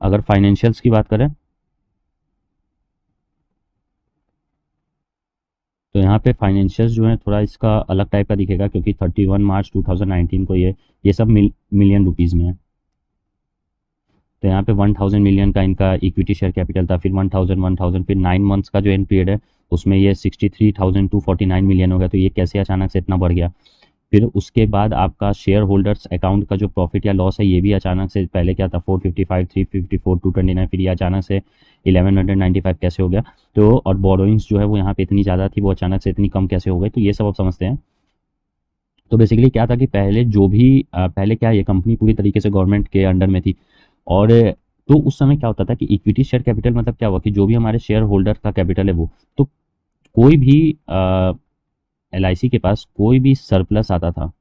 अगर फाइनेंशियल्स की बात करें तो यहाँ पे फाइनेंशियल्स जो है थोड़ा इसका अलग टाइप का दिखेगा, क्योंकि 31 मार्च 2019 को ये सब मिलियन रुपीज़ में है। तो यहाँ पे 1000 मिलियन का इनका इक्विटी शेयर कैपिटल था, फिर 1000 फिर 9 मंथ्स का जो एंड पीरियड है उसमें ये 63,249 मिलियन हो गया। तो ये कैसे अचानक से इतना बढ़ गया। फिर उसके बाद आपका शेयर होल्डर्स अकाउंट का जो प्रॉफिट या लॉस है ये भी अचानक से, पहले क्या था 455, 354, 229, फिर ये अचानक से 1195 कैसे हो गया। तो और बोरोइंग्स जो है वो यहाँ पे इतनी ज़्यादा थी, वो अचानक से इतनी कम कैसे हो गई, तो ये सब आप समझते हैं। तो बेसिकली क्या था कि पहले जो भी पहले क्या ये कंपनी पूरी तरीके से गवर्नमेंट के अंडर में थी। और तो उस समय क्या होता था कि इक्विटी शेयर कैपिटल मतलब क्या हुआ कि जो भी हमारे शेयर होल्डर का कैपिटल है वो, तो कोई भी LIC के पास कोई भी सरप्लस आता था,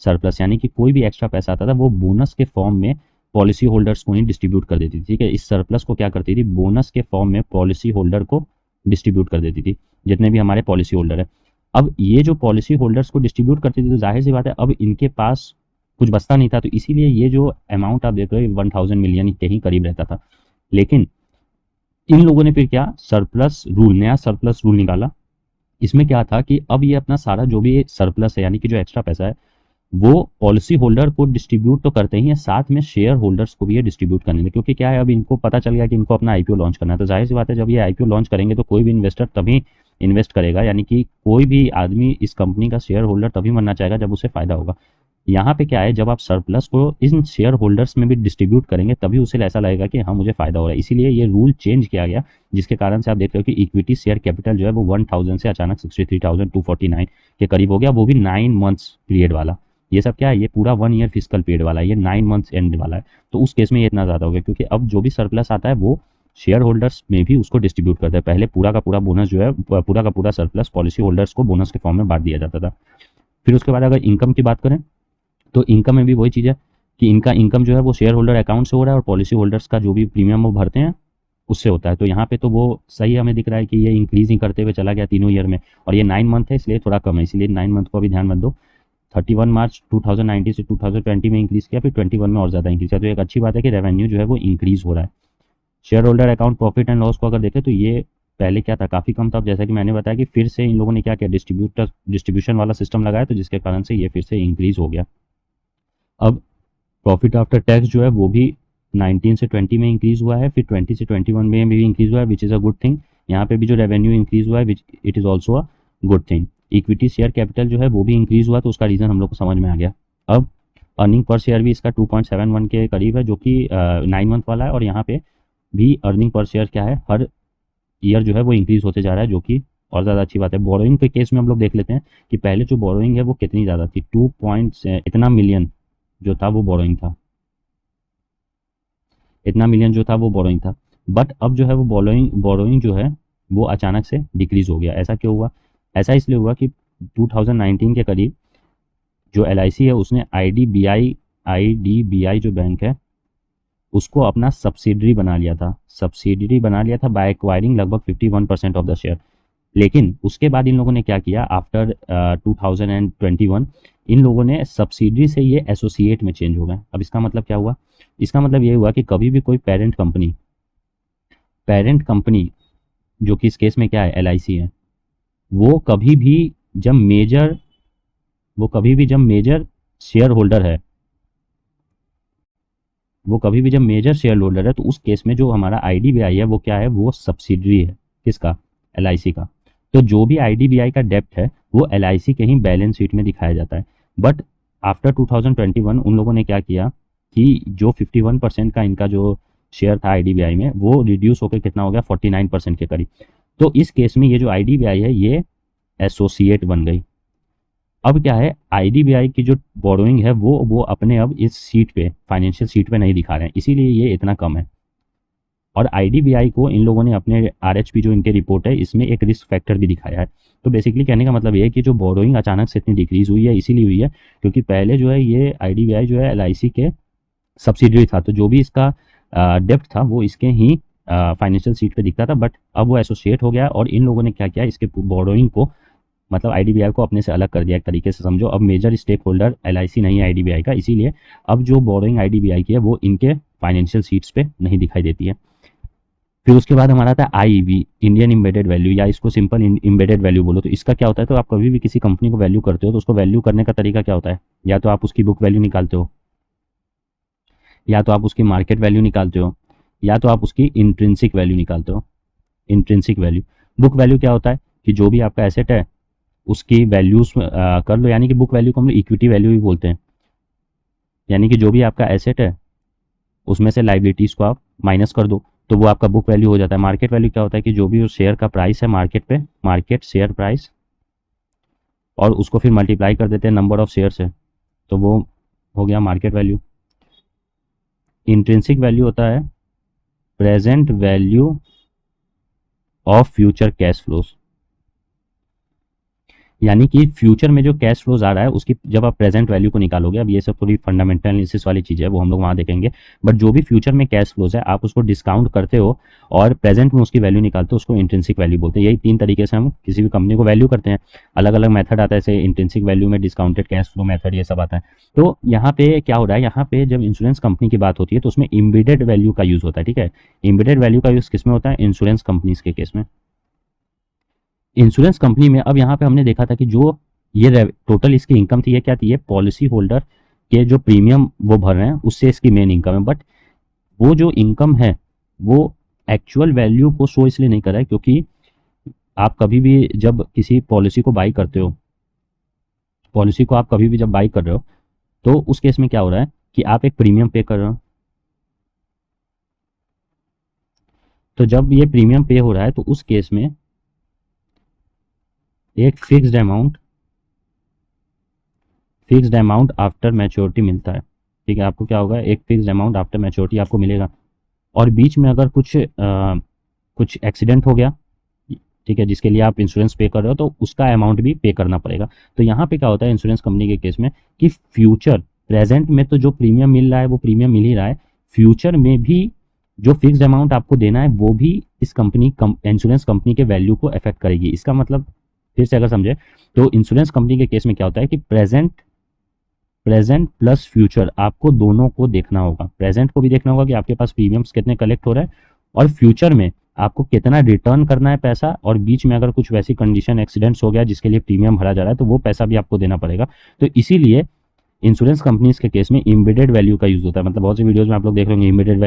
सरप्लस यानी कि कोई भी एक्स्ट्रा पैसा आता था, वो बोनस के फॉर्म में पॉलिसी होल्डर्स को ही डिस्ट्रीब्यूट कर देती थी। ठीक है, इस सरप्लस को क्या करती थी, बोनस के फॉर्म में पॉलिसी होल्डर को डिस्ट्रीब्यूट कर देती थी, जितने भी हमारे पॉलिसी होल्डर है। अब ये जो पॉलिसी होल्डर्स को डिस्ट्रीब्यूट करती थी, तो जाहिर सी बात है अब इनके पास कुछ बचता नहीं था, तो इसीलिए ये जो अमाउंट आप देख रहे हो 1000 मिलियन के ही करीब रहता था। लेकिन इन लोगों ने फिर क्या सरप्लस रूल, नया सरप्लस रूल निकाला। इसमें क्या था कि अब ये अपना सारा जो भी सरप्लस है यानी कि जो एक्स्ट्रा पैसा है वो पॉलिसी होल्डर को डिस्ट्रीब्यूट तो करते ही है, साथ में शेयर होल्डर्स को भी ये डिस्ट्रीब्यूट करने दें। क्योंकि क्या है, अब इनको पता चल गया कि इनको अपना IPO लॉन्च करना है, तो जाहिर सी बात है जब ये IPO लॉन्च करेंगे तो कोई भी इन्वेस्टर तभी इन्वेस्ट करेगा, यानी कि कोई भी आदमी इस कंपनी का शेयर होल्डर तभी बनना चाहेगा जब उसे फायदा होगा। यहाँ पे क्या है, जब आप सरप्लस को इन शेयर होल्डर्स में भी डिस्ट्रीब्यूट करेंगे तभी उसे ऐसा लगेगा कि हाँ मुझे फायदा हो रहा है, इसीलिए ये रूल चेंज किया गया, जिसके कारण से आप देख रहे हो कि इक्विटी शेयर कैपिटल जो है वो 1000 से अचानक 63,249 के करीब हो गया, वो भी 9 मंथ्स पीरियड वाला। ये सब क्या है, ये पूरा 1 ईयर फिजिकल पीरियड वाला है, ये 9 मंथ्स एंड वाला है। तो उस केस में ये इतना ज़्यादा हो गया, क्योंकि अब जो भी सरप्लस आता है वो शेयर होल्डर्स में भी उसको डिस्ट्रीब्यूट करते हैं। पहले पूरा का पूरा बोनस जो है, पूरा का पूरा सरप्लस पॉलिसी होल्डर्स को बोनस के फॉर्म में बांट दिया जाता था। फिर उसके बाद अगर इनकम की बात करें तो इनकम में भी वही चीज़ है कि इनका इनकम जो है वो शेयर होल्डर अकाउंट से हो रहा है, और पॉलिसी होल्डर्स का जो भी प्रीमियम वो भरते हैं उससे होता है। तो यहाँ पे तो वो सही हमें दिख रहा है कि ये इंक्रीज ही करते हुए चला गया तीनों ईयर में, और ये 9 मंथ है इसलिए थोड़ा कम है, इसलिए 9 मंथ को अभी ध्यान मत दो। 31 मार्च 2019 से 2020 में इंक्रीज किया, फिर 21 में और ज़्यादा इंक्रीज किया। तो एक अच्छी बात है कि रेवेन्यू जो है वो इंक्रीज हो रहा है। Share holder account profit and loss को अगर देखें तो ये पहले क्या था, काफ़ी कम था। अब जैसा कि मैंने बताया कि फिर से इन लोगों ने क्या किया, डिस्ट्रीब्यूशन वाला सिस्टम लगाया, तो जिसके कारण से ये फिर से इंक्रीज हो गया। अब प्रॉफिट आफ्टर टैक्स जो है वो भी 19 से 20 में इंक्रीज हुआ है, फिर 20 से 21 में भी इंक्रीज हुआ है, which is a good thing. यहाँ पे भी जो रेवेन्यू इंक्रीज हुआ है, which it is also a good thing. Equity share capital जो है वो भी इंक्रीज हुआ, तो उसका रीज़न हम लोग को समझ में आ गया। अब अर्निंग पर शेयर भी इसका 2.71 के करीब है, जो कि 9 मंथ वाला है, और यहाँ पे भी अर्निंग पर शेयर क्या है, हर ईयर जो है वो इंक्रीज होते जा रहा है, जो कि और ज़्यादा अच्छी बात है। बोरोइंग के केस में हम लोग देख लेते हैं कि पहले जो बोरोइंग है वो कितनी ज़्यादा थी, 2 पॉइंट इतना मिलियन जो था वो बोरोइंग था, इतना मिलियन जो था वो बोरोइंग था। बट अब जो है वो बोरोइंग जो है वो अचानक से डिक्रीज हो गया। ऐसा क्यों हुआ, ऐसा इसलिए हुआ कि 2019 के करीब जो LIC है उसने IDBI जो बैंक है उसको अपना सब्सिडरी बना लिया था, बाय एक्वायरिंग लगभग 51% ऑफ द शेयर। लेकिन उसके बाद इन लोगों ने क्या किया, आफ्टर 2021 इन लोगों ने सब्सिडरी से ये एसोसिएट में चेंज हो गए। अब इसका मतलब क्या हुआ, इसका मतलब ये हुआ कि कभी भी कोई पेरेंट कंपनी जो कि इस केस में क्या है LIC है, वो कभी भी जब मेजर शेयर होल्डर है, तो उस केस में जो हमारा IDBI है वो क्या है, वो सब्सिडरी है किसका, LIC का। तो जो भी IDBI का डेप्ट है वो LIC के ही बैलेंस शीट में दिखाया जाता है। बट आफ्टर 2021 उन लोगों ने क्या किया कि जो 51% का इनका जो शेयर था IDBI में वो रिड्यूस होकर कितना हो गया, 49% के करीब। तो इस केस में ये जो IDBI है ये एसोसिएट बन गई। अब क्या है, IDBI की जो बोरोइंग है वो अपने अब इस सीट पे, फाइनेंशियल सीट पे नहीं दिखा रहे हैं, इसीलिए ये इतना कम है। और IDBI को इन लोगों ने अपने RHP जो इनके रिपोर्ट है इसमें एक रिस्क फैक्टर भी दिखाया है। तो बेसिकली कहने का मतलब ये है कि जो बोरोइंग अचानक से इतनी डिक्रीज हुई है इसीलिए हुई है क्योंकि पहले जो है ये IDBI जो है LIC के सब्सिडरी था, तो जो भी इसका डेप्ट था वो इसके ही फाइनेंशियल सीट पे दिखता था। बट अब वो एसोसिएट हो गया और इन लोगों ने क्या किया, इसके बोरोइंग को मतलब आईडीबीआई को अपने से अलग कर दिया एक तरीके से समझो। अब मेजर स्टेक होल्डर एलआईसी नहीं है आईडीबीआई का, इसीलिए अब जो बोरोइंग आईडीबीआई की है वो इनके फाइनेंशियल शीट्स पे नहीं दिखाई देती है। फिर उसके बाद हमारा आता है आईईवी, इंडियन एम्बेडेड वैल्यू, या इसको सिंपल एम्बेडेड वैल्यू बोलो। तो इसका क्या होता है, तो आप कभी भी किसी कंपनी को वैल्यू करते हो तो उसको वैल्यू करने का तरीका क्या होता है, या तो आप उसकी बुक वैल्यू निकालते हो, या तो आप उसकी मार्केट वैल्यू निकालते हो, या तो आप उसकी इंट्रिंसिक वैल्यू निकालते हो। इंट्रिंसिक वैल्यू, बुक वैल्यू क्या होता है कि जो भी आपका एसेट है उसकी वैल्यूज कर लो, यानी कि बुक वैल्यू को हम लोग इक्विटी वैल्यू भी बोलते हैं, यानी कि जो भी आपका एसेट है उसमें से लाइबिलिटीज को आप माइनस कर दो तो वो आपका बुक वैल्यू हो जाता है। मार्केट वैल्यू क्या होता है कि जो भी उस शेयर का प्राइस है मार्केट पे, मार्केट शेयर प्राइस, और उसको फिर मल्टीप्लाई कर देते हैं नंबर ऑफ शेयर से, तो वो हो गया मार्केट वैल्यू। इंट्रिंसिक वैल्यू होता है present value of future cash flows, यानी कि फ्यूचर में जो कैश फ्लोज आ रहा है उसकी जब आप प्रेजेंट वैल्यू को निकालोगे, अब ये सब थोड़ी फंडामेंटल एनालिसिस वाली चीज़ है वो हम लोग वहाँ देखेंगे, बट जो भी फ्यूचर में कैश फ्लोज है आप उसको डिस्काउंट करते हो और प्रेजेंट में उसकी वैल्यू निकालते हो, उसको इंट्रिंसिक वैल्यू बोलते हैं। यही तीन तरीके से हम किसी भी कंपनी को वैल्यू करते हैं, अलग अलग मेथड आता है, जैसे इंट्रिंसिक वैल्यू में डिस्काउंटेड कैश फ्लो मेथड ये सब आता है। तो यहाँ पे क्या हो रहा है, यहाँ पे जब इंश्योरेंस कंपनी की बात होती है तो उसमें एम्बेडेड वैल्यू का यूज़ होता है, ठीक है। एम्बेडेड वैल्यू का यूज़ किस में होता है, इंश्योरेंस कंपनीज के केस में। इंश्योरेंस कंपनी में अब यहाँ पे हमने देखा था कि जो ये टोटल इसकी इनकम थी, ये क्या थी, ये पॉलिसी होल्डर के जो प्रीमियम वो भर रहे हैं उससे इसकी मेन इनकम है, बट वो जो इनकम है वो एक्चुअल वैल्यू को शो इसलिए नहीं कर रहा है क्योंकि आप कभी भी जब किसी पॉलिसी को बाई करते हो, पॉलिसी को आप कभी भी जब बाई कर रहे हो तो उस केस में क्या हो रहा है कि आप एक प्रीमियम पे कर रहे हो। तो जब ये प्रीमियम पे हो रहा है तो उस केस में एक फिक्स्ड अमाउंट आफ्टर मैच्योरिटी मिलता है, ठीक है। आपको क्या होगा, एक फिक्स्ड अमाउंट आफ्टर मैच्योरिटी आपको मिलेगा, और बीच में अगर कुछ एक्सीडेंट हो गया, ठीक है, जिसके लिए आप इंश्योरेंस पे कर रहे हो तो उसका अमाउंट भी पे करना पड़ेगा। तो यहाँ पे क्या होता है इंश्योरेंस कंपनी के केस में कि फ्यूचर, प्रेजेंट में तो जो प्रीमियम मिल रहा है वो प्रीमियम मिल ही रहा है, फ्यूचर में भी जो फिक्स्ड अमाउंट आपको देना है वो भी इस इंश्योरेंस कंपनी के वैल्यू को अफेक्ट करेगी। इसका मतलब फिर से अगर समझे तो इंश्योरेंस कंपनी के केस में क्या होता है कि प्रेजेंट प्लस फ्यूचर आपको दोनों को देखना होगा। प्रेजेंट को भी देखना होगा कि आपके पास प्रीमियम्स कितने कलेक्ट हो रहा है, और फ्यूचर में आपको कितना रिटर्न करना है पैसा, और बीच में अगर कुछ वैसी कंडीशन एक्सीडेंट्स हो गया जिसके लिए प्रीमियम भरा जा रहा है तो वो पैसा भी आपको देना पड़ेगा। तो इसीलिए इंश्योरेंस कंपनीज के केस में एम्बेडेड वैल्यू का यूज होता है। मतलब बहुत सी वीडियोज में आप लोग देख रहे होंगे embedded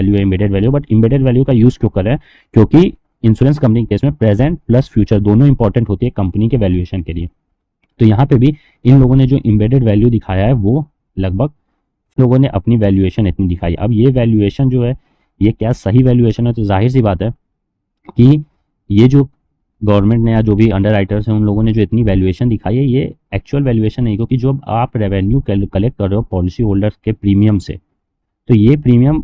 value, but embedded value का यूज क्यों कर रहे हैं, क्योंकि इंश्योरेंस कंपनी के केस में प्रेजेंट प्लस फ्यूचर दोनों इंपॉर्टेंट होती है कंपनी के वैल्यूएशन के लिए। तो यहाँ पे भी इन लोगों ने जो एम्बेडेड वैल्यू दिखाया है वो लगभग लोगों ने अपनी वैल्यूएशन इतनी दिखाई। अब ये वैल्यूएशन जो है ये क्या सही वैल्यूएशन है, तो जाहिर सी बात है कि ये जो गवर्नमेंट ने या जो भी अंडर राइटर्स हैं उन लोगों ने जो इतनी वैल्यूएशन दिखाई है ये एक्चुअल वैल्यूएशन नहीं, क्योंकि जो आप रेवेन्यू कलेक्ट कर रहे हो पॉलिसी होल्डर्स के प्रीमियम से, तो ये प्रीमियम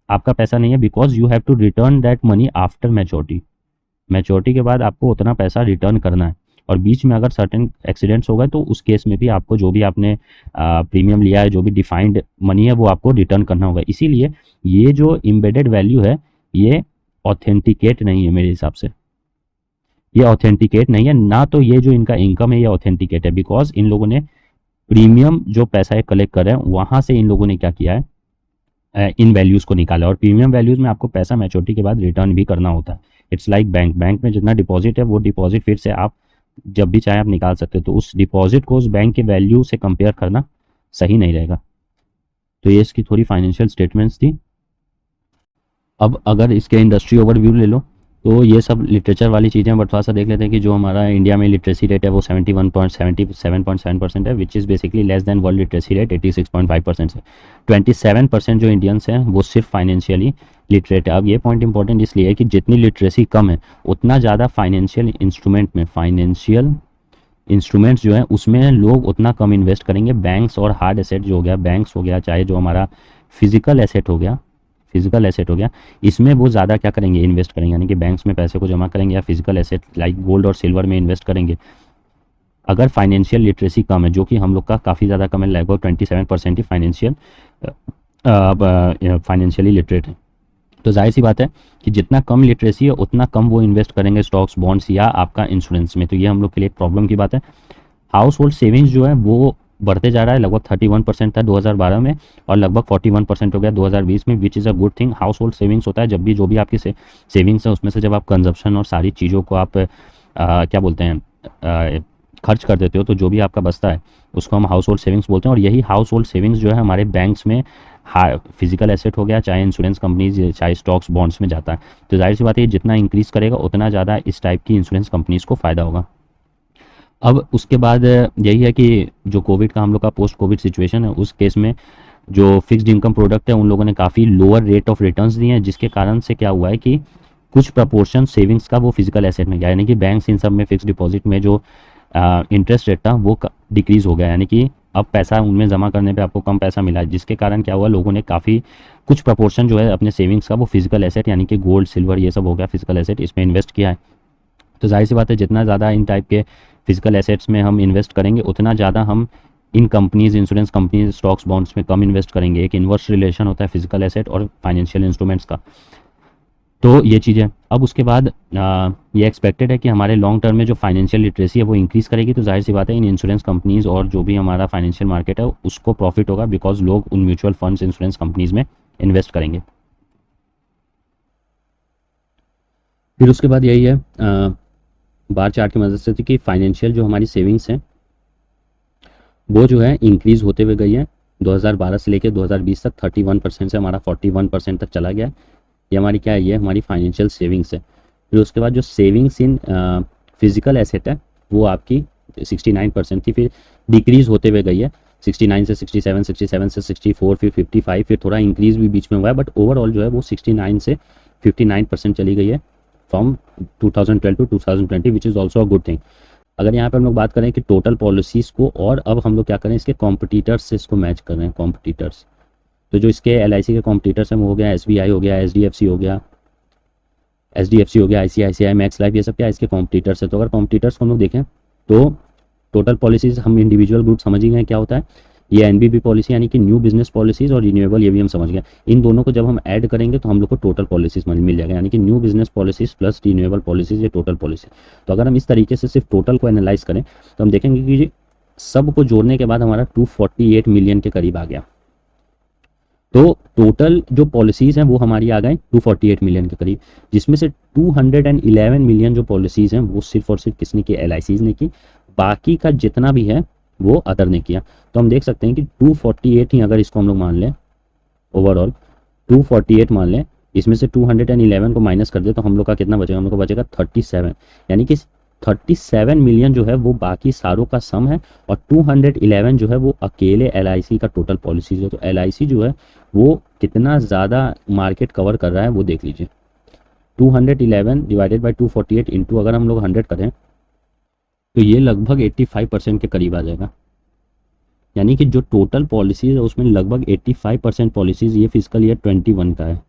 आपका पैसा नहीं है, because you have to return that money after maturity. Maturity के बाद आपको उतना पैसा रिटर्न करना है, और बीच में अगर सर्टेन एक्सीडेंट्स हो गए तो उस केस में भी आपको जो भी आपने प्रीमियम लिया है, जो भी डिफाइंड मनी है वो आपको रिटर्न करना होगा। इसीलिए ये जो एम्बेडेड वैल्यू है ये ऑथेंटिकेट नहीं है मेरे हिसाब से, ये ऑथेंटिकेट नहीं है ना, तो ये जो इनका इनकम है ये ऑथेंटिकेट है, बिकॉज इन लोगों ने प्रीमियम जो पैसा कलेक्ट कर रहे हैं वहाँ से इन लोगों ने क्या किया है, इन वैल्यूज़ को निकाला, और प्रीमियम वैल्यूज़ में आपको पैसा मैच्योरिटी के बाद रिटर्न भी करना होता है। इट्स लाइक बैंक में जितना डिपॉजिट है वो डिपॉजिट फिर से आप जब भी चाहे आप निकाल सकते हो, तो उस डिपॉजिट को उस बैंक के वैल्यू से कंपेयर करना सही नहीं रहेगा। तो ये इसकी थोड़ी फाइनेंशियल स्टेटमेंट्स थी। अब अगर इसके इंडस्ट्री ओवरव्यू ले लो तो ये सब लिटरेचर वाली चीज़ें, बट थोड़ा सा देख लेते हैं कि जो हमारा इंडिया में लिटरेसी रेट है वो 77.7% है, which is basically less than world literacy rate 86.5% से। 27% जो इंडियंस हैं वो सिर्फ फाइनेंशियली लिटरेट है। अब ये पॉइंट इंपॉर्टेंट इसलिए है कि जितनी लिटरेसी कम है उतना ज़्यादा फाइनेंशियल इंस्ट्रूमेंट्स जो है उसमें लोग उतना कम इन्वेस्ट करेंगे। बैंक्स और हार्ड एसेट जो हो गया, बैंक्स हो गया, चाहे जो हमारा फिजिकल एसेट हो गया, इसमें वो ज़्यादा क्या करेंगे, इन्वेस्ट करेंगे, यानी कि बैंक्स में पैसे को जमा करेंगे या फिजिकल एसेट लाइक गोल्ड और सिल्वर में इन्वेस्ट करेंगे। अगर फाइनेंशियल लिटरेसी कम है, जो कि हम लोग का काफ़ी ज़्यादा कम है, लगभग 27% ही फाइनेंशियली लिटरेट है। तो जाहिर सी बात है कि जितना कम लिटरेसी है उतना कम वो इन्वेस्ट करेंगे स्टॉक्स, बॉन्ड्स या आपका इंश्योरेंस में। तो ये हम लोग के लिए एक प्रॉब्लम की बात है। हाउस होल्ड सेविंग्स जो है वो बढ़ते जा रहा है, लगभग 31% था 2012 में और लगभग 41% हो गया 2020 में, which is a good thing. House hold savings होता है जब भी जो भी आपकी सेविंग्स है उसमें से जब आप कंजप्शन और सारी चीज़ों को आप क्या बोलते हैं खर्च कर देते हो, तो जो भी आपका बचता है उसको हम हाउस होल्ड सेविंग्स बोलते हैं। और यही हाउस होल्ड सेविंग्स जो है हमारे बैंक्स में फिजिकल एसेट हो गया, चाहे इंश्योरेंस कंपनीज चाहे स्टॉक्स बॉन्ड्स में जाता है। तो जाहिर सी बात है जितना इंक्रीज़ करेगा उतना ज़्यादा इस टाइप की इंश्योरेंस कंपनीज़ को फ़ायदा होगा। अब उसके बाद यही है कि जो कोविड का हम लोग का पोस्ट कोविड सिचुएशन है, उस केस में जो फिक्स्ड इनकम प्रोडक्ट है उन लोगों ने काफ़ी लोअर रेट ऑफ रिटर्न्स दिए हैं, जिसके कारण से क्या हुआ है कि कुछ प्रपोर्शन सेविंग्स का वो फिजिकल एसेट में गया, यानी कि बैंक्स इन सब में फिक्स डिपॉजिट में जो इंटरेस्ट रेट था वो डिक्रीज़ हो गया, यानी कि अब पैसा उनमें जमा करने पे आपको कम पैसा मिला है, जिसके कारण क्या हुआ लोगों ने काफ़ी कुछ प्रपोर्शन जो है अपने सेविंग्स का वो फिजिकल एसेट यानी कि गोल्ड सिल्वर ये सब हो गया फिजिकल एसेट, इसमें इन्वेस्ट किया है। तो जाहिर सी बात है जितना ज़्यादा इन टाइप के फिजिकल एसेट्स में हम इन्वेस्ट करेंगे उतना ज़्यादा हम इन companies insurance companies stocks bonds में कम इन्वेस्ट करेंगे। एक इन्वर्स रिलेशन होता है फिजिकल एसेट और फाइनेंशियल इंस्ट्रूमेंट्स का। तो ये चीज़ें अब उसके बाद ये एक्सपेक्टेड है कि हमारे लॉन्ग टर्म में जो फाइनेंशियल लिटरेसी है वो इंक्रीज़ करेगी। तो जाहिर सी बात है इन इंश्योरेंस कंपनीज और जो भी हमारा फाइनेंशियल मार्केट है उसको प्रॉफिट होगा, बिकॉज लोग उन म्यूचुअल फंड्स इंश्योरेंस कंपनीज में इन्वेस्ट करेंगे। फिर उसके बाद यही है बार चार्ट की मदद से कि फाइनेंशियल जो हमारी सेविंग्स हैं वो जो है इंक्रीज़ होते हुए गई है। 2012 से लेकर 2020 तक 31% से हमारा 41% तक चला गया। ये हमारी क्या है, ये हमारी फाइनेंशियल सेविंग्स है। फिर उसके बाद जो सेविंग्स इन फिजिकल एसेट है वो आपकी 69% थी, फिर डिक्रीज़ होते हुए गई है 69 से 67, 67 से 64, फिर 55, फिर थोड़ा इंक्रीज़ भी बीच में हुआ है, बट ओवरऑल जो है वो 69 से 59% चली गई है from 2012 to 2020, which is also a good thing. अगर यहाँ पे हम लोग बात करें कि टोटल पॉलिसीज़ को, और अब हम लोग क्या करें इसके कॉम्पिटिटर्स से इसको मैच कर रहे हैं, कॉम्पिटिटर्स। तो जो इसके LIC के कॉम्पिटिटर्स हैं वो हो गया SBI हो गया, HDFC हो गया, ICICI, मैक्स लाइफ, ये सब क्या इसके कॉम्पिटिटर्स है। तो अगर कॉम्पिटिटर्स को हम लोग देखें तो टोटल पॉलिसीज़ हम इंडिविजुअल ग्रुप समझ ही गए क्या होता है, ये NBP पॉलिसी यानी कि न्यू बिजनेस पॉलिसीज़, और रिन्यूएबल ये भी हम समझ गए। इन दोनों को जब हम ऐड करेंगे तो हम लोग को टोटल पॉलिसीज़ मिल जाएगा, यानी कि new business policies plus renewable policies, ये टोटल पॉलिसी। तो अगर हम इस तरीके से सिर्फ टोटल को एनालाइज करें तो हम देखेंगे कि सबको जोड़ने के बाद हमारा 248 मिलियन के करीब आ गया। तो टोटल जो पॉलिसीज़ हैं वो हमारी आ गए 248 मिलियन के करीब, जिसमें से 211 मिलियन जो पॉलिसीज़ हैं वो सिर्फ और सिर्फ किसने की, LICs ने की। बाकी का जितना भी है वो अदर ने किया। तो हम देख सकते हैं कि 248 ही अगर इसको हम लोग मान लें, ओवरऑल 248 मान लें, इसमें से 211 को माइनस कर दे तो हम लोग का कितना बचेगा, हम लोग को बचेगा 37, यानी कि 37 मिलियन जो है वो बाकी सारों का सम है, और 211 जो है वो अकेले LIC का टोटल पॉलिसीज है। तो LIC जो है वो कितना ज़्यादा मार्केट कवर कर रहा है वो देख लीजिए। 211 डिवाइडेड बाई 248 इंटू अगर हम लोग 100 करें तो ये लगभग 85% के करीब आ जाएगा, यानी कि जो टोटल पॉलिसीज़ है उसमें लगभग 85% पॉलिसीज़ ये फिजिकल ईयर 21 का है,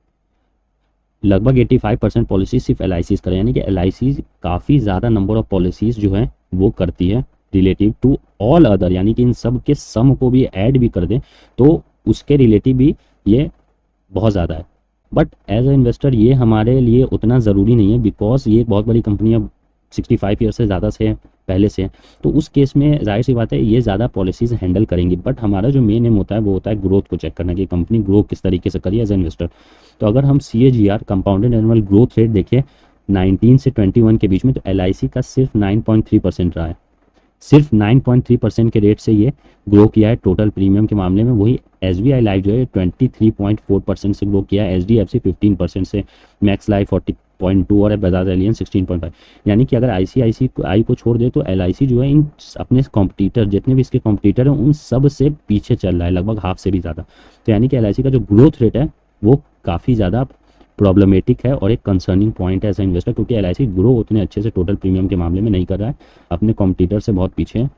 लगभग 85% पॉलिसी सिर्फ LICs करें, यानी कि LICs काफ़ी ज़्यादा नंबर ऑफ पॉलिसीज़ जो है वो करती है रिलेटिव टू ऑल अदर, यानी कि इन सब के सम को भी ऐड भी कर दें तो उसके रिलेटिव भी ये बहुत ज़्यादा है। बट एज अ इन्वेस्टर ये हमारे लिए उतना ज़रूरी नहीं है, बिकॉज ये बहुत बड़ी कंपनी अब 65 ईयर से ज़्यादा से पहले से है, तो उस केस में जाहिर सी बात है ये ज़्यादा पॉलिसीज़ हैंडल करेंगी। बट हमारा जो मेन एम होता है वो होता है ग्रोथ को चेक करना कि कंपनी ग्रो किस तरीके से करी एज ए इन्वेस्टर। तो अगर हम CAGR compounded annual growth rate देखें 19 से 21 के बीच में, तो LIC का सिर्फ 9.3% रहा है, सिर्फ 9.3% के रेट से ये ग्रो किया है टोटल प्रीमियम के मामले में। वही SBI लाइफ जो है 23.4% से ग्रो किया है, HDFC 15% से, मैक्स लाइफ 40.2 और बजाज एलियंस 16.5। यानी कि अगर ICICI को छोड़ दे तो LIC जो है इन अपने कॉम्पिटिटर जितने भी इसके कॉम्पिटिटर हैं उन सब से पीछे चल रहा है, लगभग हाफ से भी ज़्यादा। तो यानी कि LIC का जो ग्रोथ रेट है वो काफ़ी ज़्यादा प्रॉब्लमेटिक है और एक कंसर्निंग पॉइंट है एज ए इन्वेस्टर, क्योंकि LIC ग्रो उतने अच्छे से टोटल प्रीमियम के मामले में नहीं कर रहा है, अपने कॉम्पिटिटर से बहुत पीछे है।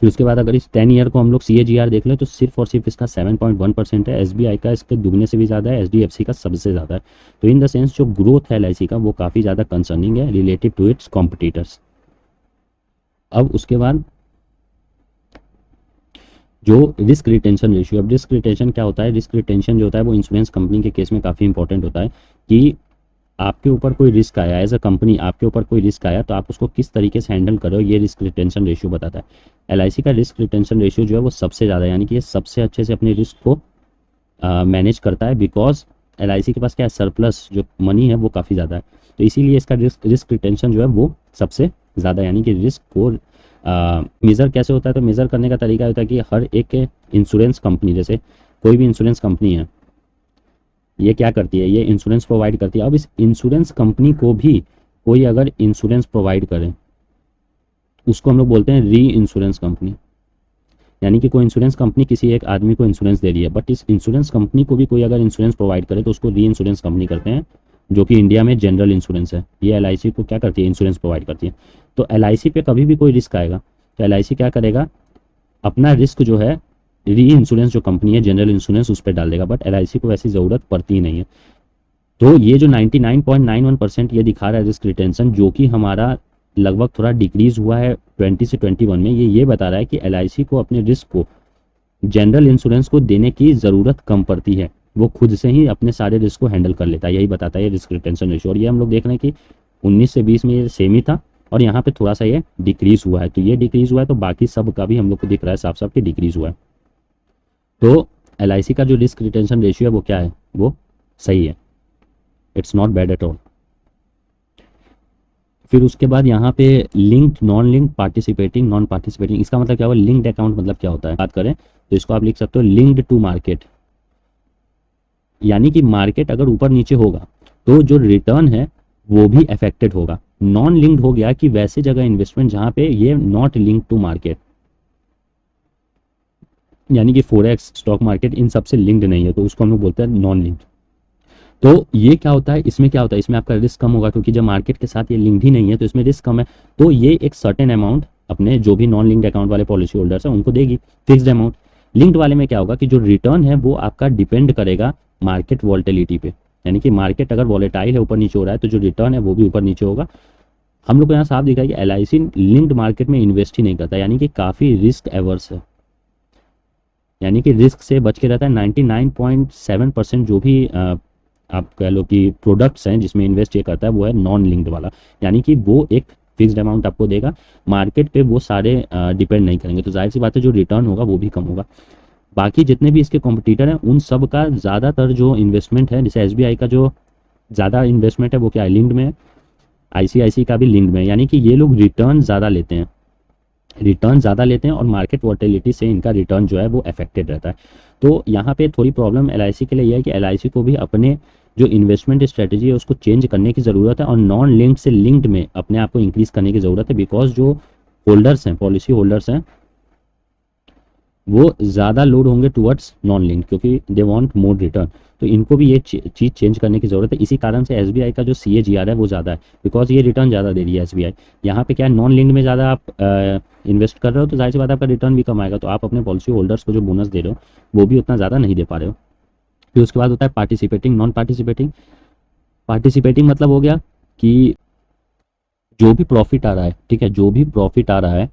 फिर उसके बाद अगर इस 10 ईयर को हम लोग CAGR देख लें तो सिर्फ और सिर्फ इसका 7.1% है, SBI का इसके दुगने से भी ज़्यादा है, HDFC का सबसे ज़्यादा है। तो इन द सेंस जो ग्रोथ है LIC का वो काफ़ी ज़्यादा कंसर्निंग है रिलेटिव टू इट्स कॉम्पिटिटर्स। अब उसके बाद जो रिस्क रिटेंशन रेशियो, अब रिस्क रिटेंशन क्या होता है, रिस्क रिटेंशन जो होता है वो इंश्योरेंस कंपनी के केस में काफ़ी इंपॉर्टेंट होता है कि आपके ऊपर कोई रिस्क आया, एज अ कंपनी आपके ऊपर कोई रिस्क आया तो आप उसको किस तरीके से हैंडल करो, ये रिस्क रिटेंशन रेशियो बताता है। एलआईसी का रिस्क रिटेंशन रेशियो जो है वो सबसे ज़्यादा, यानी कि ये सबसे अच्छे से अपने रिस्क को मैनेज करता है, बिकॉज एलआईसी के पास क्या है, सरप्लस जो मनी है वो काफ़ी ज़्यादा है, तो इसीलिए इसका रिस्क रिटेंशन जो है वो सबसे ज़्यादा, यानी कि रिस्क को मेज़र कैसे होता है, तो मेज़र करने का तरीका होता है कि हर एक इंश्योरेंस कंपनी, जैसे कोई भी इंश्योरेंस कंपनी है, ये क्या करती है, ये इंश्योरेंस प्रोवाइड करती है। अब इस इंश्योरेंस कंपनी को भी कोई अगर इंश्योरेंस प्रोवाइड करे, उसको हम लोग बोलते हैं री इंश्योरेंस कंपनी, यानी कि कोई इंश्योरेंस कंपनी किसी एक आदमी को इंश्योरेंस दे रही है, बट इस इंश्योरेंस कंपनी को भी कोई अगर इंश्योरेंस प्रोवाइड करे तो उसको री इंश्योरेंस कंपनी करते हैं, जो कि इंडिया में जनरल इंश्योरेंस है। ये एलआईसी को क्या करती है, इंश्योरेंस प्रोवाइड करती है। तो एलआईसी पे कभी भी कोई रिस्क आएगा तो एलआईसी क्या करेगा, अपना रिस्क जो है री इंश्योरेंस जो कंपनी है जनरल इंश्योरेंस उस पर डाल देगा, बट एलआईसी को वैसी ज़रूरत पड़ती ही नहीं है। तो ये जो 99.91% ये दिखा रहा है रिस्क रिटेंशन, जो कि हमारा लगभग थोड़ा डिक्रीज हुआ है 20 से 21 में, ये बता रहा है कि एलआईसी को अपने रिस्क को जनरल इंश्योरेंस को देने की ज़रूरत कम पड़ती है, वो खुद से ही अपने सारे रिस्क को हैंडल कर लेता है, यही बताता है ये रिस्क रिटेंशन रेशियो। और ये हम लोग देख रहे हैं कि 19 से 20 में ये सेम ही था और यहाँ पे थोड़ा सा ये डिक्रीज हुआ है, तो ये डिक्रीज हुआ है तो बाकी सब का भी हम लोग को दिख रहा है साफ साफ कि डिक्रीज हुआ है। तो एलआईसी का जो रिस्क रिटेंशन रेशियो है वो क्या है, वो सही है, it's not bad at all. फिर उसके बाद यहाँ पे linked, non linked, participating, non participating, इसका मतलब क्या हुआ, लिंक्ड अकाउंट मतलब क्या होता है, बात करें तो इसको आप लिख सकते हो लिंक्ड टू मार्केट, यानी कि मार्केट अगर ऊपर नीचे होगा तो जो रिटर्न है वो भी अफेक्टेड होगा। नॉन लिंक्ड हो गया कि वैसे जगह इन्वेस्टमेंट जहाँ पे ये नॉट लिंक्ड टू मार्केट, यानी कि फॉरेक्स, स्टॉक मार्केट, इन सबसे लिंक्ड नहीं है, तो उसको हम लोग बोलते हैं नॉन लिंक्ड। तो ये क्या होता है, इसमें क्या होता है, इसमें आपका रिस्क कम होगा क्योंकि जब मार्केट के साथ ये लिंक्ड ही नहीं है तो इसमें रिस्क कम है। तो ये एक सर्टेन अमाउंट अपने जो भी नॉन लिंक्ड अकाउंट वाले पॉलिसी होल्डर्स हैं उनको देगी, फिक्स्ड अमाउंट। लिंक्ड वाले में क्या होगा कि जो रिटर्न है वो आपका डिपेंड करेगा मार्केट वॉलेटिलिटी पे, यानी कि मार्केट अगर वॉलेटाइल है, ऊपर नीचे हो रहा है, तो जो रिटर्न है वो भी ऊपर नीचे होगा। हम लोग को यहाँ साफ दिखा है कि एलआईसी लिंक्ड मार्केट में इन्वेस्ट ही नहीं करता, यानी कि काफ़ी रिस्क एवर्स है, यानी कि रिस्क से बच के रहता है। 99.7% जो भी आप कह लो कि प्रोडक्ट्स हैं जिसमें इन्वेस्ट ये करता है वो है नॉन लिंक्ड वाला, यानी कि वो एक फिक्स्ड अमाउंट आपको देगा, मार्केट पे वो सारे डिपेंड नहीं करेंगे, तो जाहिर सी बात है जो रिटर्न होगा वो भी कम होगा। बाकी जितने भी इसके कॉम्पिटिटर हैं उन सब का ज़्यादातर जो इन्वेस्टमेंट है, जैसे एसबीआई का जो ज़्यादा इन्वेस्टमेंट है वो क्या है, लिंक्ड में है, आईसीआईसी का भी लिंक्ड में है, यानी कि ये लोग रिटर्न ज़्यादा लेते हैं, रिटर्न ज़्यादा लेते हैं और मार्केट वॉलेटिलिटी से इनका रिटर्न जो है वो अफेक्टेड रहता है। तो यहाँ पे थोड़ी प्रॉब्लम एलआईसी के लिए यह है कि एलआईसी को भी अपने जो इन्वेस्टमेंट स्ट्रेटजी है उसको चेंज करने की ज़रूरत है और नॉन लिंक्ड से लिंक्ड में अपने आप को इंक्रीज करने की ज़रूरत है, बिकॉज जो होल्डर्स हैं, पॉलिसी होल्डर्स हैं, वो ज़्यादा लोड होंगे टुवर्ड्स नॉन लिंक्ड क्योंकि दे वांट मोर रिटर्न, तो इनको भी ये चीज़ चेंज करने की ज़रूरत है। इसी कारण से एसबीआई का जो सीएजीआर है वो ज़्यादा है, बिकॉज ये रिटर्न ज़्यादा दे रही है एसबीआई। यहाँ पे क्या है, नॉन लिंक्ड में ज़्यादा आप इन्वेस्ट कर रहे हो तो जाहिर सी बात आपका रिटर्न भी कम आएगा, तो आप अपने पॉलिसी होल्डर्स को जो बोनस दे रहे हो वो भी उतना ज़्यादा नहीं दे पा रहे हो। फिर उसके बाद होता है पार्टिसिपेटिंग, नॉन पार्टिसिपेटिंग। पार्टिसिपेटिंग मतलब हो गया कि जो भी प्रॉफिट आ रहा है, ठीक है, जो भी प्रॉफिट आ रहा है,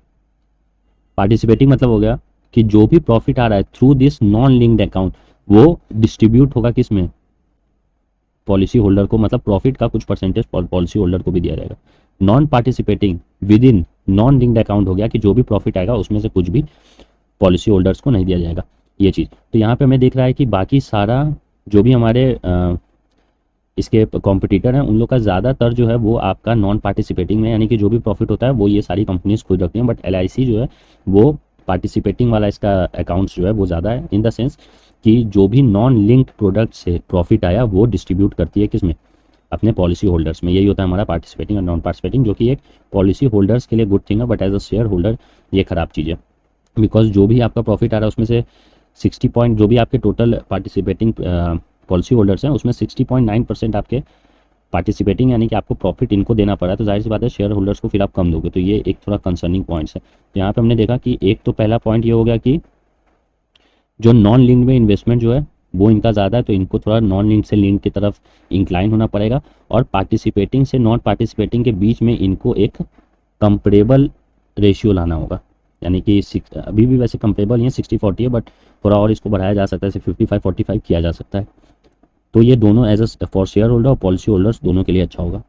पार्टिसिपेटिंग मतलब हो गया कि जो भी प्रॉफिट आ रहा है through this non linked account वो डिस्ट्रीब्यूट होगा किसमें, पॉलिसी होल्डर को, मतलब प्रॉफिट का कुछ परसेंटेज पॉलिसी होल्डर को भी दिया जाएगा। Non participating with in non linked account हो गया कि जो भी प्रॉफिट आएगा उसमें से कुछ भी पॉलिसी होल्डर्स को नहीं दिया जाएगा, ये चीज़। तो यहाँ पे हमें देख रहा है कि बाकी सारा जो भी हमारे इसके कॉम्पिटिटर हैं उन लोग का ज़्यादातर जो है वो आपका नॉन पार्टिसिपेटिंग में, यानी कि जो भी प्रॉफिट होता है वो ये सारी कंपनीज खुद रखती हैं, बट एलआईसी जो है वो पार्टिसिपेटिंग वाला इसका अकाउंट्स जो है वो ज़्यादा है, इन द सेंस कि जो भी नॉन लिंक्ड प्रोडक्ट से प्रॉफिट आया वो डिस्ट्रीब्यूट करती है किसमें, अपने पॉलिसी होल्डर्स में। यही होता है हमारा पार्टिसिपेटिंग और नॉन पार्टिसिपेटिंग, जो कि एक पॉलिसी होल्डर्स के लिए गुड थिंग है, but as a share holder ये खराब चीज़ है, बिकॉज जो भी आपका प्रॉफिट आ रहा है उसमें से 60 पॉइंट, जो भी आपके टोटल पार्टिसिपेटिंग पॉलिसी होल्डर्स हैं उसमें 60.9% आपके पार्टिसिपेटिंग, यानी कि आपको प्रॉफिट इनको देना पड़ा है, तो जाहिर सी बात है शेयर होल्डर्स को फिर आप कम दोगे, तो ये एक थोड़ा कंसर्निंग पॉइंट्स है। तो यहाँ पे हमने देखा कि एक तो पहला पॉइंट ये हो गया कि जो नॉन लिंक में इन्वेस्टमेंट जो है वो इनका ज़्यादा है, तो इनको थोड़ा नॉन लिंक से लिंक की तरफ इंक्लाइन होना पड़ेगा, और पार्टिसिपेटिंग से नॉन पार्टिसिपेटिंग के बीच में इनको एक कंपेरेबल रेशियो लाना होगा, यानी कि अभी भी वैसे कंपेरेबल ही है, 60-40 है, बट थोड़ा और इसको बढ़ाया जा सकता है, जैसे 55-45 किया जा सकता है। तो ये दोनों as a for share holder और पॉलिसी होल्डर्स दोनों के लिए अच्छा होगा।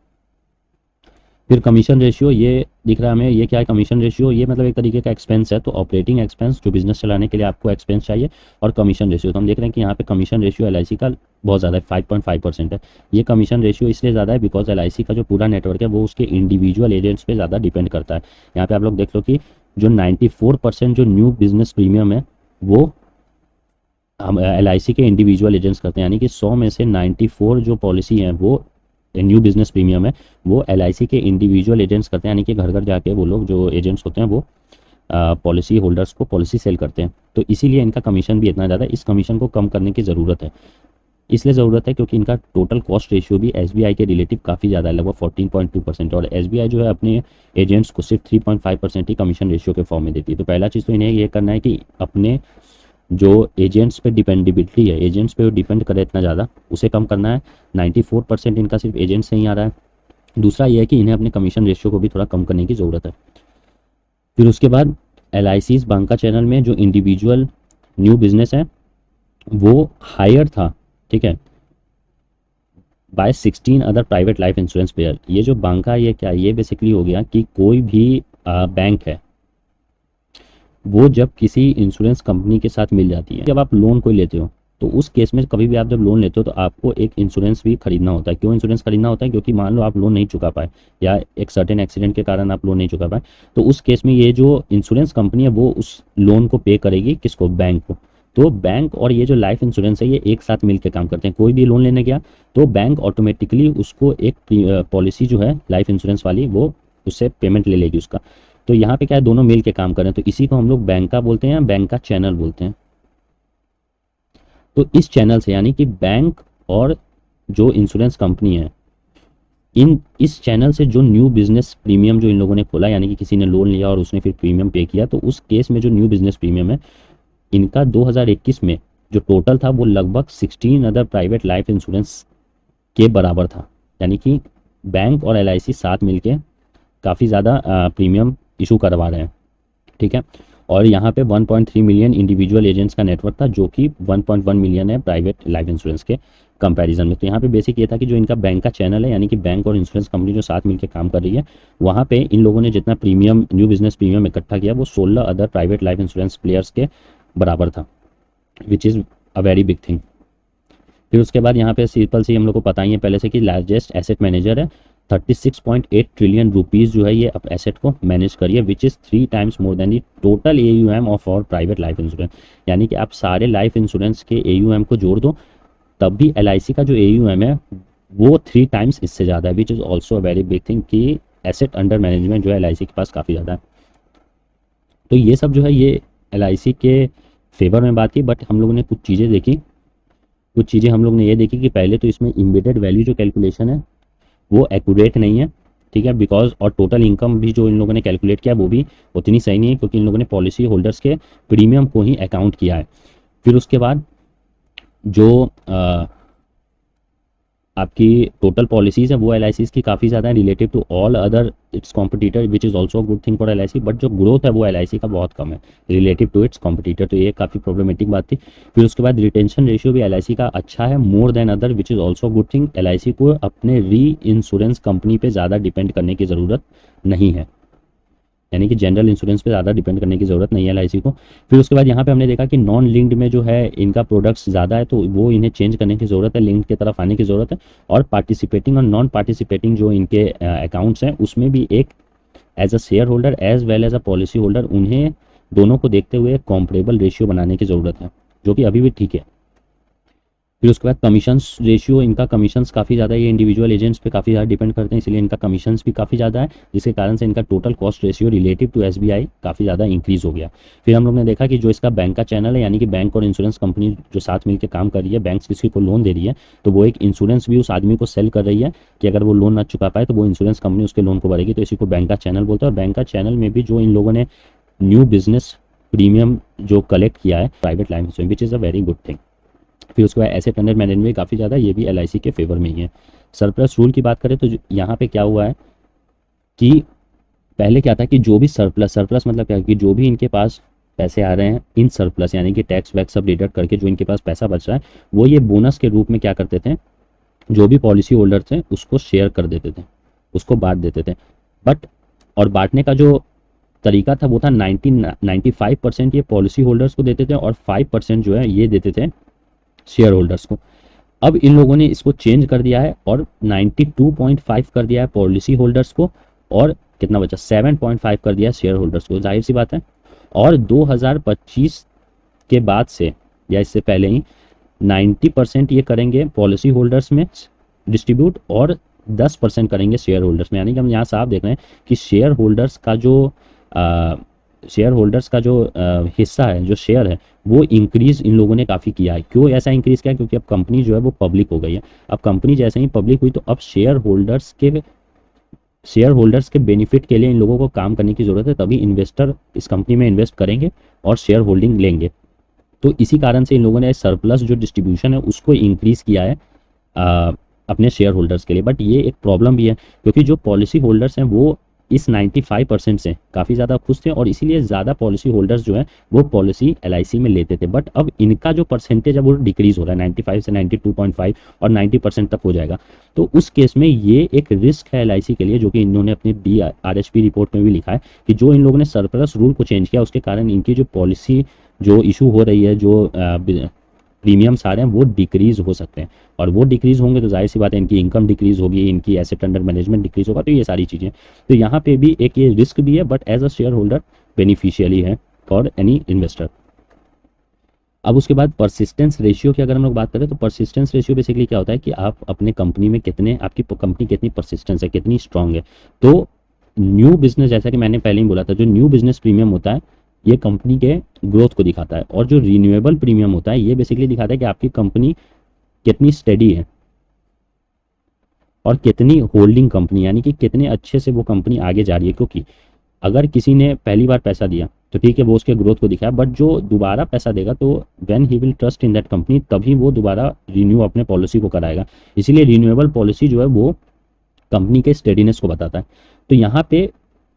फिर कमीशन रेशियो ये दिख रहा है हमें, ये क्या है कमीशन रेशियो, ये मतलब एक तरीके का एक्सपेंस है। तो ऑपरेटिंग एक्सपेंस जो बिजनेस चलाने के लिए आपको एक्सपेंस चाहिए, और कमीशन रेशियो, तो हम देख रहे हैं कि यहाँ पे कमीशन रेशियो एलआईसी का बहुत ज़्यादा है, 5.5% है। ये कमीशन रेशियो इसलिए ज़्यादा है बिकॉज एलआईसी का जो पूरा नेटवर्क है वो उसके इंडिविजुअल एजेंट्स पे ज़्यादा डिपेंड करता है। यहाँ पे आप लोग देख लो कि जो 94% जो न्यू बिजनेस प्रीमियम है वो हम एलआईसी के इंडिविजुअल एजेंट्स करते हैं, यानी कि 100 में से 94 जो पॉलिसी है वो न्यू बिजनेस प्रीमियम है वो एलआईसी के इंडिविजुअल एजेंट्स करते हैं, यानी कि घर घर जाके वो लोग जो एजेंट्स होते हैं वो पॉलिसी होल्डर्स को पॉलिसी सेल करते हैं। तो इसीलिए इनका कमीशन भी इतना ज़्यादा है। इस कमीशन को कम करने की ज़रूरत है, इसलिए ज़रूरत है क्योंकि इनका टोटल कॉस्ट रेशियो भी एसबीआई के रिलेटिव काफ़ी ज़्यादा है, लगभग 14.2%, और एसबीआई जो है अपने एजेंट्स को सिर्फ 3.5% ही कमीशन रेशियो के फॉर्म में देती है। तो पहला चीज़ तो इन्हें ये करना है कि अपने जो एजेंट्स पे डिपेंडेबिलिटी है, एजेंट्स पे डिपेंड करे इतना ज़्यादा, उसे कम करना है। 94% इनका सिर्फ एजेंट से ही आ रहा है। दूसरा ये है कि इन्हें अपने कमीशन रेशियो को भी थोड़ा कम करने की ज़रूरत है। फिर उसके बाद एलआईसीज बांका चैनल में जो इंडिविजुअल न्यू बिजनेस है वो हायर था, ठीक है, by 16 other private life insurance player. ये जो बांका, ये क्या, ये बेसिकली हो गया कि कोई भी बैंक है वो जब किसी इंश्योरेंस कंपनी के साथ मिल जाती है, जब आप लोन कोई लेते हो तो उस केस में कभी भी आप जब लोन लेते हो तो आपको एक इंश्योरेंस भी खरीदना होता है। क्यों इंश्योरेंस खरीदना होता है? क्योंकि मान लो आप लोन नहीं चुका पाए या एक सर्टेन एक्सीडेंट के कारण आप लोन नहीं चुका पाए, तो उस केस में ये जो इंश्योरेंस कंपनी है वो उस लोन को पे करेगी, किसको? बैंक को। तो बैंक और ये जो लाइफ इंश्योरेंस है ये एक साथ मिलकर काम करते हैं। कोई भी लोन लेने गया तो बैंक ऑटोमेटिकली उसको एक पॉलिसी जो है लाइफ इंश्योरेंस वाली वो उससे पेमेंट ले लेगी उसका। तो यहाँ पे क्या है, दोनों मिल के काम कर रहे हैं, तो इसी को हम लोग बैंक का बोलते हैं, बैंक का चैनल बोलते हैं। तो इस चैनल से, यानी कि बैंक और जो इंश्योरेंस कंपनी है, इन इस चैनल से जो न्यू बिजनेस प्रीमियम जो इन लोगों ने खोला, यानी कि किसी ने लोन लिया और उसने फिर प्रीमियम पे किया, तो उस केस में जो न्यू बिजनेस प्रीमियम है इनका 2021 में जो टोटल था वो लगभग 16 अदर प्राइवेट लाइफ इंश्योरेंस के बराबर था। यानी कि बैंक और एलआईसी साथ मिलके काफ़ी ज़्यादा प्रीमियम इशू करवा रहे हैं, ठीक है। और यहाँ पे 1.3 मिलियन इंडिविजुअल एजेंट्स का नेटवर्क था, जो कि 1.1 मिलियन है प्राइवेट लाइफ इंश्योरेंस के कंपैरिजन में। तो यहाँ पे बेसिक ये था कि जो इनका बैंक का चैनल है, यानी कि बैंक और इंश्योरेंस कंपनी जो साथ मिलकर काम कर रही है, वहाँ पे इन लोगों ने जितना प्रीमियम, न्यू बिजनेस प्रीमियम इकट्ठा किया वो 16 other private life insurance players के बराबर था, which is a very big thing. फिर उसके बाद यहाँ पे सिंपल सी हम लोग को पता ही है पहले से कि लार्जेस्ट एसेट मैनेजर है, 36.8 ट्रिलियन रुपीज़ जो है ये एसेट को मैनेज करिए, which is 3 times more than the total AUM of और प्राइवेट लाइफ इंश्योरेंस। यानी कि आप सारे लाइफ इंश्योरेंस के AUM को जोड़ दो तब भी LIC का जो AUM है वो 3 टाइम्स इससे ज़्यादा है, विच is also a very big thing कि एसेट अंडर मैनेजमेंट जो है LIC के पास काफ़ी ज़्यादा है। तो ये सब जो है ये LIC के फेवर में बात की, बट हम लोगों ने कुछ चीज़ें देखी, कुछ चीज़ें हम लोग ने ये देखी कि पहले तो इसमें एम्बेडेड वैल्यू जो कैलकुलेशन है वो एक्यूरेट नहीं है, ठीक है, बिकॉज और टोटल इनकम भी जो इन लोगों ने कैलकुलेट किया वो भी उतनी सही नहीं है, क्योंकि इन लोगों ने पॉलिसी होल्डर्स के प्रीमियम को ही अकाउंट किया है। फिर उसके बाद जो आपकी टोटल पॉलिसीज़ है वो LICs की काफ़ी ज़्यादा है relative to all other its competitor, which is also good thing for LIC, but जो ग्रोथ है वो LIC का बहुत कम है रिलेटिव टू इट्स कॉम्पिटिटर, तो ये काफ़ी प्रॉब्लमेटिक बात थी। फिर उसके बाद रिटेंशन रेशियो भी LIC का अच्छा है, more than other, which is also good thing. LIC को अपने री इंश्योरेंस कंपनी पर ज़्यादा डिपेंड करने की ज़रूरत नहीं है, यानी कि जनरल इंश्योरेंस पे ज़्यादा डिपेंड करने की ज़रूरत नहीं है LIC को। फिर उसके बाद यहाँ पे हमने देखा कि नॉन लिंक्ड में जो है इनका प्रोडक्ट्स ज़्यादा है, तो वो इन्हें चेंज करने की ज़रूरत है, लिंक्ड की तरफ आने की ज़रूरत है। और पार्टिसिपेटिंग और नॉन पार्टिसिपेटिंग जो इनके अकाउंट्स हैं उसमें भी एक as a share holder as well as a policy holder उन्हें दोनों को देखते हुए कॉम्परेबल रेशियो बनाने की ज़रूरत है, जो कि अभी भी ठीक है। फिर उसके बाद कमीशंस रेशियो, इनका कमीशंस काफ़ी ज़्यादा है, ये इंडिविजुअल एजेंट्स पे काफ़ी ज़्यादा डिपेंड करते हैं, इसलिए इनका कमीशंस भी काफ़ी ज़्यादा है, जिसके कारण से इनका total cost ratio relative to SBI काफ़ी ज़्यादा इंक्रीज़ हो गया। फिर हम लोग ने देखा कि जो इसका बैंक का चैनल है, यानी कि बैंक और इंश्योरेंस कंपनी जो साथ मिलकर काम कर रही है, बैंक किसी को लोन दे रही है तो वो एक इंश्योरेंस भी उस आदमी को सेल कर रही है कि अगर वो लोन ना चुका पाए तो वो इंश्योरेंस कंपनी उसके लोन को भरेगी, तो इसी को बैंक का चैनल बोलते हैं। और बैंक का चैनल में भी जो इन लोगों ने न्यू बिजनेस प्रीमियम जो कलेक्ट किया है private life insurance, which is a very good thing. फिर उसके बाद एसेट अंडर मैनेजमेंट भी काफ़ी ज़्यादा, ये भी LIC के फेवर में ही है। सरप्लस रूल की बात करें तो यहाँ पे क्या हुआ है कि पहले क्या था कि जो भी सरप्लस, सरप्लस मतलब क्या है कि जो भी इनके पास पैसे आ रहे हैं इन सरप्लस, यानी कि टैक्स वैक्स सब डिडक्ट करके जो इनके पास पैसा बच रहा है, वो ये बोनस के रूप में क्या करते थे, जो भी पॉलिसी होल्डर थे उसको शेयर कर देते थे, उसको बांट देते थे। बट और बांटने का जो तरीका था वो था 95% ये पॉलिसी होल्डर्स को देते थे और 5% जो है ये देते थे शेयर होल्डर्स को। अब इन लोगों ने इसको चेंज कर दिया है और 92.5 कर दिया है पॉलिसी होल्डर्स को, और कितना बचा, 7.5 कर दिया है शेयर होल्डर्स को। जाहिर सी बात है। और 2025 के बाद से या इससे पहले ही 90% ये करेंगे पॉलिसी होल्डर्स में डिस्ट्रीब्यूट और 10% करेंगे शेयर होल्डर्स में। यानी कि हम यहाँ साफ देख रहे हैं कि शेयर होल्डर्स का जो हिस्सा है, जो शेयर है, वो इंक्रीज इन लोगों ने काफ़ी किया है। क्यों ऐसा इंक्रीज किया? क्योंकि अब कंपनी जो है वो पब्लिक हो गई है। अब कंपनी जैसे ही पब्लिक हुई तो अब शेयर होल्डर्स के बेनिफिट के लिए इन लोगों को काम करने की ज़रूरत है, तभी इन्वेस्टर इस कंपनी में इन्वेस्ट करेंगे और शेयर होल्डिंग लेंगे। तो इसी कारण से इन लोगों ने सरप्लस जो डिस्ट्रीब्यूशन है उसको इंक्रीज़ किया है अपने शेयर होल्डर्स के लिए। बट ये एक प्रॉब्लम भी है, क्योंकि जो पॉलिसी होल्डर्स हैं वो इस 95% से काफ़ी ज़्यादा खुश थे और इसीलिए ज़्यादा पॉलिसी होल्डर्स जो हैं वो पॉलिसी LIC में लेते थे। बट अब इनका जो परसेंटेज है वो डिक्रीज़ हो रहा है, 95 से 92.5 और 90% तक हो जाएगा। तो उस केस में ये एक रिस्क है LIC के लिए, जो कि इन्होंने अपनी DRHP रिपोर्ट में भी लिखा है कि जो इन लोगों ने सरप्लस रूल को चेंज किया उसके कारण इनकी जो पॉलिसी जो इशू हो रही है, जो प्रीमियम्स आ रहे हैं वो डिक्रीज़ हो सकते हैं, और वो डिक्रीज़ होंगे तो जाहिर सी बात है इनकी इनकम डिक्रीज़ होगी, इनकी एसेट अंडर मैनेजमेंट डिक्रीज़ होगा। तो ये सारी चीज़ें, तो यहाँ पे भी एक ये रिस्क भी है, but as a share holder beneficially है फॉर एनी इन्वेस्टर। अब उसके बाद परसिस्टेंस रेशियो की अगर हम लोग बात करें तो परसिस्टेंस रेशियो बेसिकली क्या होता है कि आप अपने कंपनी में आपकी कंपनी कितनी परसिस्टेंस है, कितनी स्ट्रांग है। तो न्यू बिजनेस, जैसा कि मैंने पहले ही बोला था, जो न्यू बिजनेस प्रीमियम होता है ये कंपनी के ग्रोथ को दिखाता है, और जो रिन्यूएबल प्रीमियम होता है ये बेसिकली दिखाता है कि आपकी कंपनी कितनी स्टेडी है और कितनी होल्डिंग कंपनी, यानी कि कितने अच्छे से वो कंपनी आगे जा रही है। क्योंकि अगर किसी ने पहली बार पैसा दिया तो ठीक है, वो उसके ग्रोथ को दिखाया, बट जो दोबारा पैसा देगा तो when he will trust in that company, तभी वो दोबारा रिन्यू अपने पॉलिसी को कराएगा। इसीलिए रिन्यूएबल पॉलिसी जो है वो कंपनी के स्टेडीनेस को बताता है। तो यहाँ पे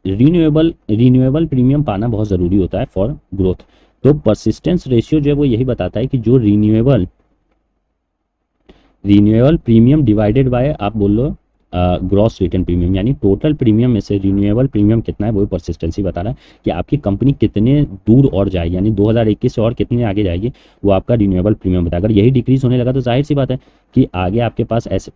रिन्यूएबल प्रीमियम पाना बहुत ज़रूरी होता है फॉर ग्रोथ। तो परसिस्टेंस रेशियो जो है वो यही बताता है कि जो रिन्यूएबल प्रीमियम डिवाइडेड बाय, आप बोल लो ग्रॉस रिटर्न प्रीमियम, यानी टोटल प्रीमियम में से रिन्यूएबल प्रीमियम कितना है वो परसिस्टेंसी बता रहा है कि आपकी कंपनी कितने दूर और जाएगी, यानी 2021 से और कितने आगे जाएगी, वो आपका रिन्यूएबल प्रीमियम बताएगा। अगर यही डिक्रीज होने लगा तो जाहिर सी बात है कि आगे आपके पास ऐसे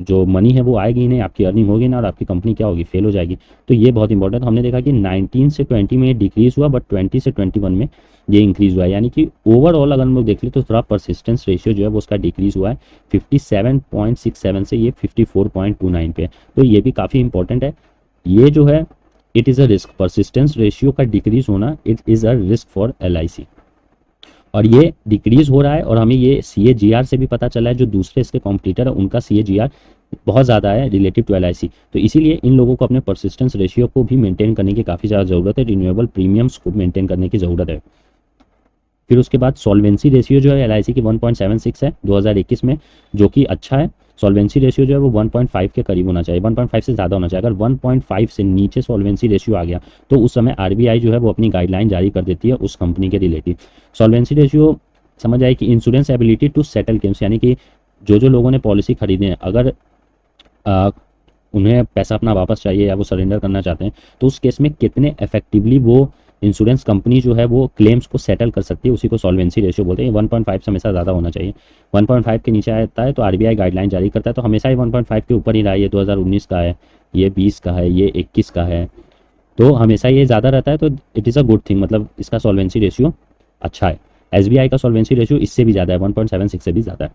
जो मनी है वो आएगी ही नहीं, आपकी अर्निंग होगी ना, और आपकी कंपनी क्या होगी, फेल हो जाएगी। तो ये बहुत इंपॉर्टेंट। हमने देखा कि 19 से 20 में डिक्रीज हुआ, बट 20 से 21 में ये इंक्रीज हुआ है। यानी कि ओवरऑल अगर हम लोग देख ले तो थोड़ा परसिस्टेंस रेशियो जो है वो उसका डिक्रीज हुआ है 57.67 से ये 54.29 पे है। तो ये भी काफ़ी इंपॉर्टेंट है। ये जो है it is a risk, persistence ratio का डिक्रीज होना it is a risk for LIC, और ये डिक्रीज हो रहा है। और हमें ये CAGR से भी पता चला है, जो दूसरे इसके कॉम्पिटिटर है उनका CAGR बहुत ज़्यादा है रिलेटिव टू LIC। तो इसीलिए इन लोगों को अपने परसिस्टेंस रेशियो को भी मेंटेन करने की काफ़ी ज़्यादा ज़रूरत है, रिन्यूएबल प्रीमियम्स को मेंटेन करने की ज़रूरत है। फिर उसके बाद सॉल्वेंसी रेशियो जो है LIC की 1.76 है 2021 में, जो कि अच्छा है। सॉल्वेंसी रेशियो जो है वो 1.5 के करीब होना चाहिए, 1.5 से ज़्यादा होना चाहिए। अगर 1.5 से नीचे सॉल्वेंसी रेशियो आ गया तो उस समय RBI जो है वो अपनी गाइडलाइन जारी कर देती है उस कंपनी के रिलेटिव। सॉल्वेंसी रेशियो समझ आए कि insurance ability to settle claims, यानी कि जो लोगों ने पॉलिसी खरीदे हैं, अगर उन्हें पैसा अपना वापस चाहिए या वो सरेंडर करना चाहते हैं तो उस केस में कितने इफेक्टिवली वो इंश्योरेंस कंपनी जो है वो क्लेम्स को सेटल कर सकती है, उसी को सॉल्वेंसी रेशियो बोलते हैं। 1.5 से हमेशा ज़्यादा होना चाहिए। 1.5 के नीचे आता है तो RBI गाइडलाइन जारी करता है, तो हमेशा ही 1.5 के ऊपर ही रहा है। ये 2019 का है, ये 20 का है, ये 21 का है, तो हमेशा ये ज़्यादा रहता है। तो it is a good thing, मतलब इसका सॉल्वेंसी रेशियो अच्छा है। SBI का सॉल्वेंसी रेशियो इससे भी ज़्यादा है, 1.76 से भी ज़्यादा है।